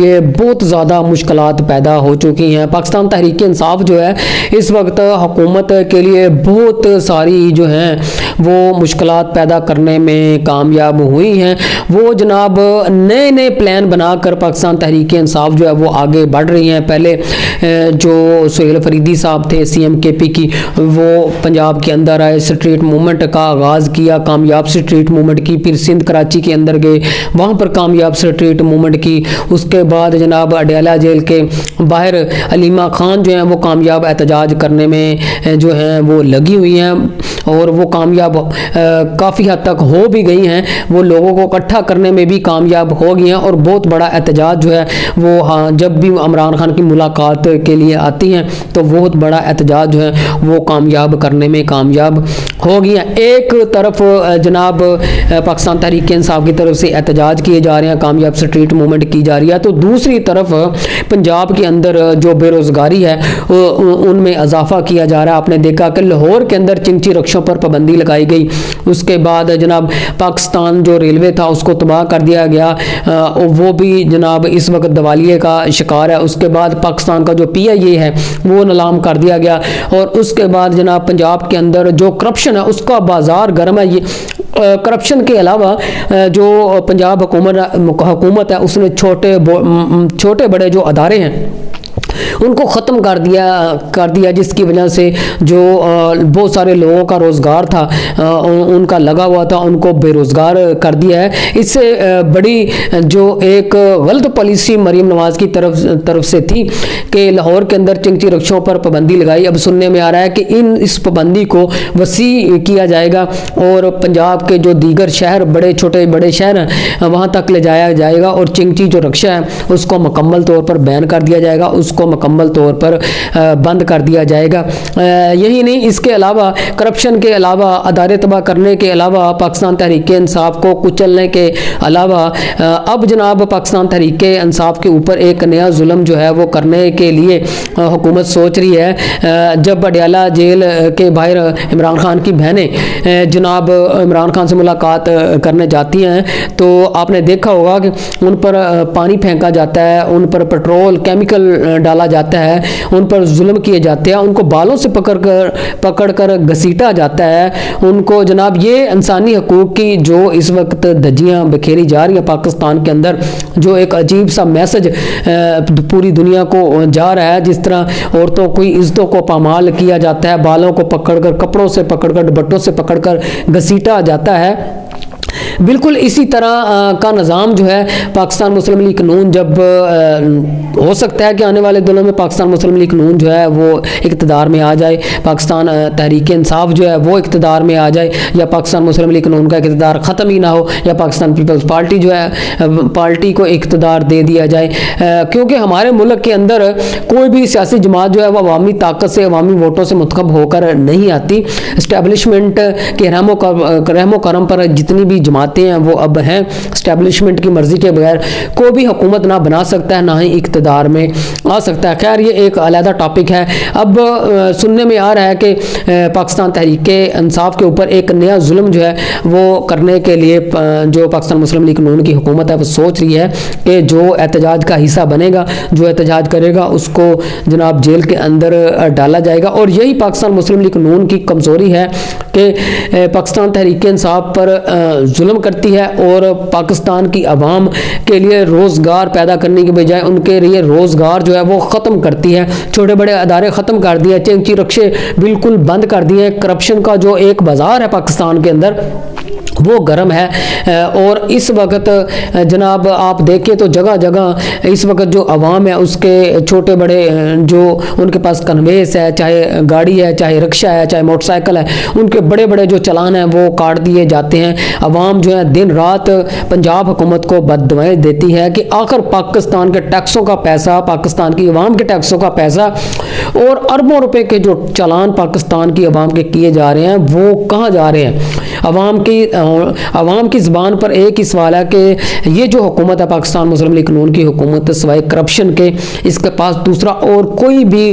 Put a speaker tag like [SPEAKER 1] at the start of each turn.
[SPEAKER 1] یہ بہت زیادہ مشکلات پیدا ہو چکی ہیں۔ پاکستان تحریک انصاف جو ہے اس وقت حکومت کے لیے بہت ساری جو ہیں وہ مشکلات پیدا کرنے میں کامیاب ہوئی ہیں۔ وہ جناب نئے نئے پلان بنا کر پاکستان تحریک انصاف جو ہے وہ آگے بڑھ رہی ہیں۔ پہلے جو سہیل فریدی صاحب تھے CM-KP کی، وہ پنجاب کے اندر آئے، اسٹریٹ موومنٹ کا آغاز کیا، کامیاب اسٹریٹ موومنٹ کی، پھر سندھ کراچی کے اندر گئے، وہاں پر کامیاب اسٹریٹ موومنٹ کی۔ اس کے بعد جناب اڈیالہ جیل کے باہر علیمہ خان جو ہیں وہ کامیاب احتجاج کرنے میں جو ہیں وہ لگی ہوئی ہیں، اور وہ کامیاب کافی حد تک ہو بھی گئی ہیں۔ وہ لوگوں کو اکٹھا کرنے میں بھی کامیاب ہو گئی ہیں، اور بہت بڑا احتجاج جو ہے وہ جب بھی عمران خان کی ملاقات کے لیے آتی ہیں تو بہت بڑا احتجاج جو ہے وہ کامیاب کرنے میں کامیاب ہو گئی ہیں۔ ایک طرف جناب پاکستان تحریک انصاف کی طرف سے احتجاج کیے جا رہے ہیں، کامیاب اسٹریٹ موومنٹ کی جا رہی ہے، تو دوسری طرف پنجاب کے اندر جو بے روزگاری ہے ان میں اضافہ کیا جا رہا ہے۔ آپ نے دیکھا کہ لاہور کے اندر چنگچی رکشوں پر پابندی لگائی گئی، اس کے بعد جناب پاکستان جو ریلوے تھا اس کو تباہ کر دیا گیا، وہ بھی جناب اس وقت دیوالیے کا شکار ہے۔ اس کے بعد پاکستان کا جو PIA ہے وہ نیلام کر دیا گیا، اور اس کے بعد جناب پنجاب کے اندر جو کرپشن ہے اس کا بازار گرم ہے۔ یہ کرپشن کے علاوہ جو پنجاب حکومت ہے اس نے چھوٹے بڑے جو ادارے ہیں ان کو ختم کر دیا، جس کی وجہ سے جو بہت سارے لوگوں کا روزگار تھا ان کا لگا ہوا تھا ان کو بے روزگار کر دیا ہے۔ اس سے بڑی جو ایک غلط پالیسی مریم نواز کی طرف سے تھی کہ لاہور کے اندر چنگچی رکشوں پر پابندی لگائی، اب سننے میں آ رہا ہے کہ اس پابندی کو وسیع کیا جائے گا، اور پنجاب کے جو دیگر شہر چھوٹے بڑے شہر ہیں وہاں تک لے جایا جائے گا، اور چنگچی جو رکشہ ہے اس کو مکمل طور پر بین کر دیا جائے گا، اس کو مکمل طور پر بند کر دیا جائے گا۔ یہی نہیں، اس کے علاوہ کرپشن کے علاوہ، ادارے تباہ کرنے کے علاوہ، پاکستان تحریک انصاف کو کچلنے کے علاوہ اب جناب پاکستان تحریک انصاف کے اوپر ایک نیا ظلم جو ہے وہ کرنے کے لیے حکومت سوچ رہی ہے۔ جب اڈیالہ جیل کے باہر عمران خان کی بہنیں جناب عمران خان سے ملاقات کرنے جاتی ہیں تو آپ نے دیکھا ہوگا کہ ان پر پانی پھینکا جاتا ہے، ان پر پیٹرول کیمیکل ڈالا جاتا ہے، ان پر ظلم کیے جاتے ہیں، ان کو بالوں سے پکڑ کر گھسیٹا جاتا ہے، ان کو جناب یہ انسانی حقوق کی جو اس وقت دھجیاں بکھیری جا رہی ہیں پاکستان کے اندر، جو ایک عجیب سا میسج پوری دنیا کو جا رہا ہے، جس طرح عورتوں کی عزتوں کو پامال کیا جاتا ہے، بالوں کو پکڑ کر، کپڑوں سے پکڑ کر، دوپٹوں سے پکڑ کر گھسیٹا جاتا ہے۔ بالکل اسی طرح کا نظام جو ہے پاکستان مسلم لیگ نون، جب ہو سکتا ہے کہ آنے والے دنوں میں پاکستان مسلم لیگ نون جو ہے وہ اقتدار میں آ جائے، پاکستان تحریک انصاف جو ہے وہ اقتدار میں آ جائے، یا پاکستان مسلم لیگ نون کا اقتدار ختم ہی نہ ہو، یا پاکستان پیپلز پارٹی جو ہے پارٹی کو اقتدار دے دیا جائے، کیونکہ ہمارے ملک کے اندر کوئی بھی سیاسی جماعت جو ہے وہ عوامی طاقت سے، عوامی ووٹوں سے منتخب ہو کر نہیں آتی۔ اسٹیبلشمنٹ کے رحم و کرم پر جتنی بھی جماعتیں ہیں وہ اب ہیں، اسٹیبلشمنٹ کی مرضی کے بغیر کوئی بھی حکومت نہ بنا سکتا ہے، نہ ہی اقتدار میں آ سکتا ہے۔ خیر یہ ایک علیحدہ ٹاپک ہے۔ اب سننے میں آ رہا ہے کہ پاکستان تحریک انصاف کے اوپر ایک نیا ظلم جو ہے وہ کرنے کے لیے جو پاکستان مسلم لیگ نون کی حکومت ہے وہ سوچ رہی ہے کہ جو احتجاج کا حصہ بنے گا، جو احتجاج کرے گا اس کو جناب جیل کے اندر ڈالا جائے گا، اور یہی پاکستان مسلم لیگ نون کی کمزوری ہے کہ پاکستان تحریک انصاف پر ظلم کرتی ہے، اور پاکستان کی عوام کے لیے روزگار پیدا کرنے کی بجائے ان کے لیے روزگار جو ہے وہ ختم کرتی ہے۔ چھوٹے بڑے ادارے ختم کر دیے، چنگچی رکشے بالکل بند کر دیے، کرپشن کا جو ایک بازار ہے پاکستان کے اندر وہ گرم ہے، اور اس وقت جناب آپ دیکھیں تو جگہ جگہ اس وقت جو عوام ہے اس کے چھوٹے بڑے جو ان کے پاس کنویس ہے، چاہے گاڑی ہے، چاہے رکشہ ہے، چاہے موٹر سائیکل ہے، ان کے بڑے بڑے جو چلان ہیں وہ کاٹ دیے جاتے ہیں۔ عوام جو ہے دن رات پنجاب حکومت کو بد دعائیں دیتی ہے کہ آخر پاکستان کے ٹیکسوں کا پیسہ، پاکستان کی عوام کے ٹیکسوں کا پیسہ اور اربوں روپے کے جو چلان پاکستان کی عوام کے کیے جا رہے ہیں وہ کہاں جا رہے ہیں۔ عوام کی زبان پر ایک ہی سوال ہے کہ یہ جو حکومت ہے پاکستان مسلم لیگ نون کی حکومت، سوائے کرپشن کے اس کے پاس دوسرا اور کوئی بھی